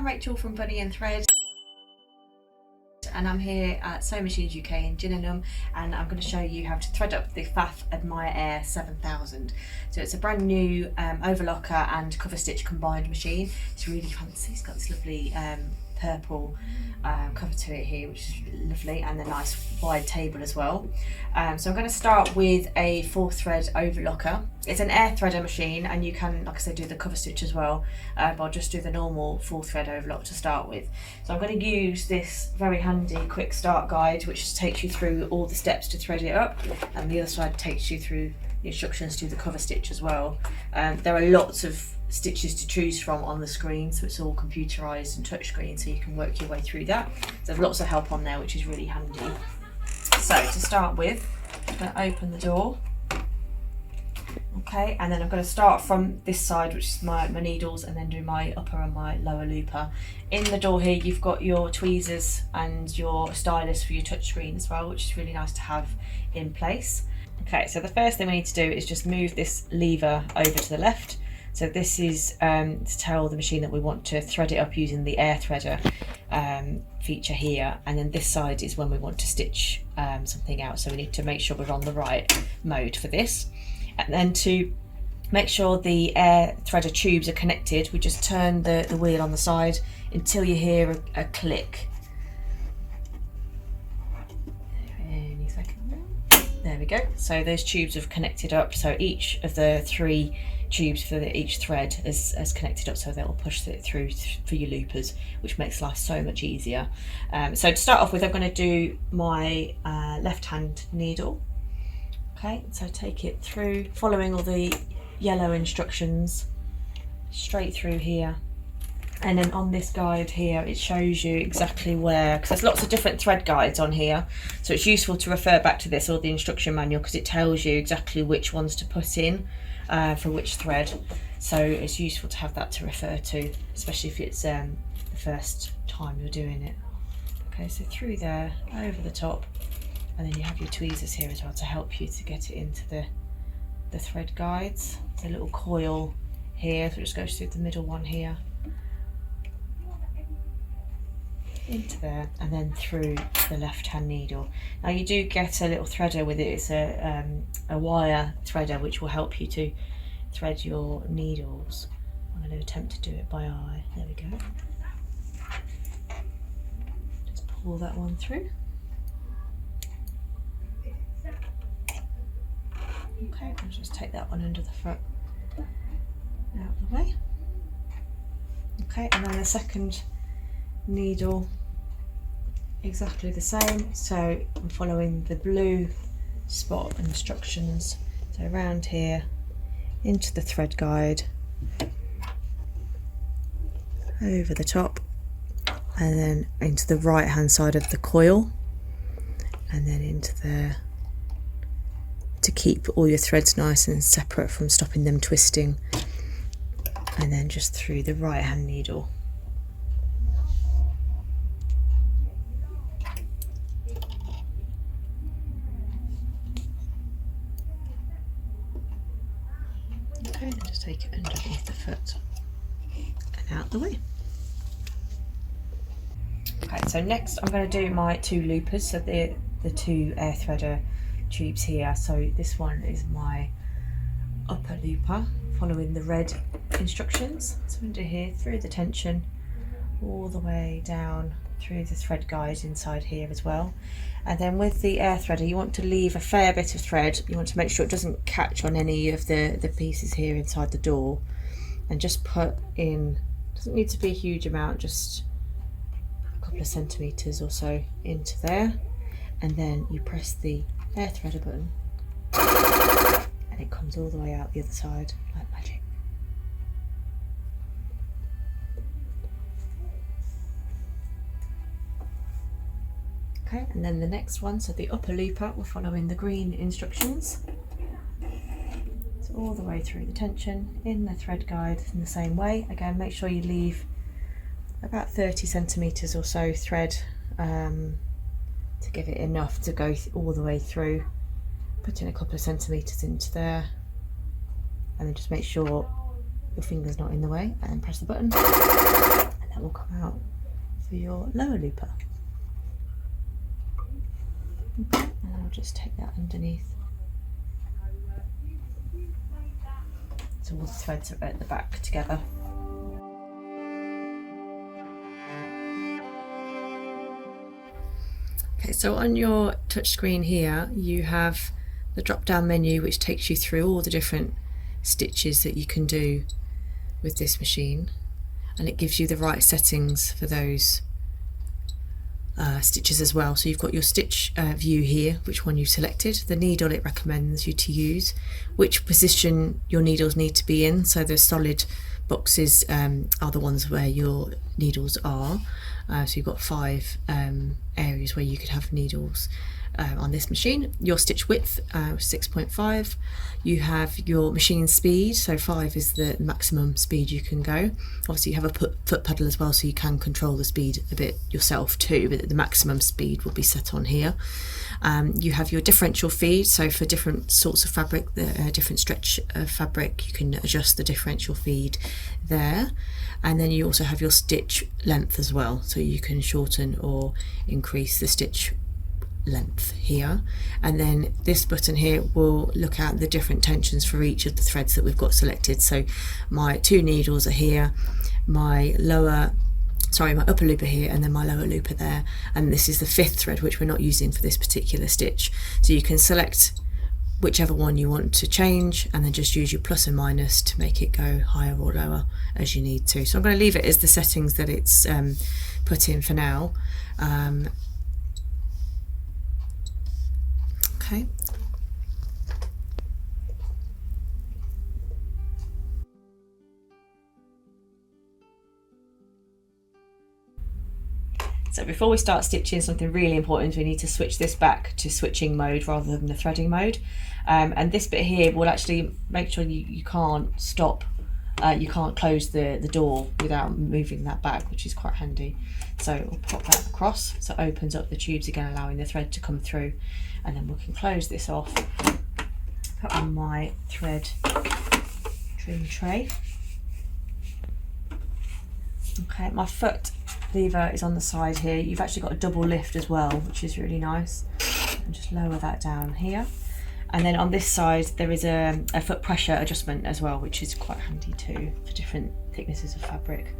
I'm Rachel from Bunny and Thread, and I'm here at Sewing Machines UK in Gillingham, and I'm going to show you how to thread up the Pfaff Admire Air 7000. So it's a brand new overlocker and cover stitch combined machine. It's really fancy. It's got this lovely purple cover to it here, which is lovely, and a nice wide table as well. So I'm going to start with a 4-thread overlocker. It's an air threader machine, and you can, like I said, do the cover stitch as well, but I'll just do the normal 4-thread overlock to start with. So I'm going to use this very handy quick start guide, which takes you through all the steps to thread it up, and the other side takes you through the instructions to the cover stitch as well. There are lots of stitches to choose from on the screen, so it's all computerized and touchscreen, so you can work your way through that. There's lots of help on there, which is really handy. So to start with, I'm going to open the door, okay, and then I'm going to start from this side, which is my needles, and then do my upper and my lower looper. In the door here you've got your tweezers and your stylus for your touchscreen as well, which is really nice to have in place. Okay, so the first thing we need to do is just move this lever over to the left. So this is to tell the machine that we want to thread it up using the air threader feature here, and then this side is when we want to stitch something out. So we need to make sure we're on the right mode for this. And then to make sure the air threader tubes are connected, we just turn the wheel on the side until you hear a click. Any second. There we go. So those tubes have connected up. So each of the 3 tubes for each thread is connected up, so they'll push it through for your loopers, which makes life so much easier. So to start off with, I'm going to do my left hand needle. Okay, so take it through, following all the yellow instructions, straight through here. And then on this guide here, it shows you exactly where, because there's lots of different thread guides on here, so it's useful to refer back to this or the instruction manual, because it tells you exactly which ones to put in for which thread. So it's useful to have that to refer to, especially if it's the first time you're doing it. Okay, so through there, over the top, and then you have your tweezers here as well to help you to get it into the thread guides. There's a little coil here, so it just goes through the middle one here, into there, and then through the left hand needle. Now you do get a little threader with it. It's a wire threader which will help you to thread your needles. I'm going to attempt to do it by eye. There we go. Just pull that one through. Okay, I'll just take that one under the front, out of the way. Okay, and then the second needle, exactly the same. So I'm following the blue spot instructions, so around here into the thread guide, over the top, and then into the right hand side of the coil, and then into there, to keep all your threads nice and separate from stopping them twisting, and then just through the right hand needle. Okay, then just take it underneath the foot and out the way. Okay, so next I'm going to do my 2 loopers, so the 2 air threader tubes here. So this one is my upper looper, following the red instructions. So I'm going to do here through the tension, all the way down through the thread guide inside here as well. And then with the air threader, you want to leave a fair bit of thread. You want to make sure it doesn't catch on any of the pieces here inside the door, and just put in, doesn't need to be a huge amount, just a couple of centimeters or so into there, and then you press the air threader button and it comes all the way out the other side like magic. Okay, and then the next one, so the upper looper, we're following the green instructions. So all the way through the tension, in the thread guide in the same way. Again, make sure you leave about 30 centimeters or so thread to give it enough to go all the way through. Put in a couple of centimeters into there, and then just make sure your finger's not in the way, and press the button, and that will come out for your lower looper. Okay, and I'll just take that underneath. So all the threads are at the back together. Okay, so on your touchscreen here, you have the drop-down menu which takes you through all the different stitches that you can do with this machine, and it gives you the right settings for those stitches as well. So you've got your stitch view here, which one you've selected, the needle it recommends you to use, which position your needles need to be in. So the solid boxes are the ones where your needles are. So you've got 5 areas where you could have needles on this machine. Your stitch width, 6.5. You have your machine speed, so 5 is the maximum speed you can go. Obviously you have a foot pedal as well, so you can control the speed a bit yourself too, but the maximum speed will be set on here. You have your differential feed, so for different sorts of fabric, different stretch of fabric, you can adjust the differential feed there. And then you also have your stitch length as well, so you can shorten or increase the stitch length here. And then this button here will look at the different tensions for each of the threads that we've got selected. So my 2 needles are here, my upper looper here, and then my lower looper there, and this is the 5th thread which we're not using for this particular stitch. So you can select whichever one you want to change and then just use your plus and minus to make it go higher or lower as you need to. So I'm going to leave it as the settings that it's put in for now. Okay. So before we start stitching, something really important, we need to switch this back to switching mode rather than the threading mode. And this bit here will actually make sure you can't stop, you can't close the door without moving that back, which is quite handy. So we'll pop that across, so it opens up the tubes again, allowing the thread to come through. And then we can close this off, put on my thread trim tray. Okay, my foot lever is on the side here. You've actually got a double lift as well, which is really nice. And just lower that down here. And then on this side there is a foot pressure adjustment as well, which is quite handy too for different thicknesses of fabric.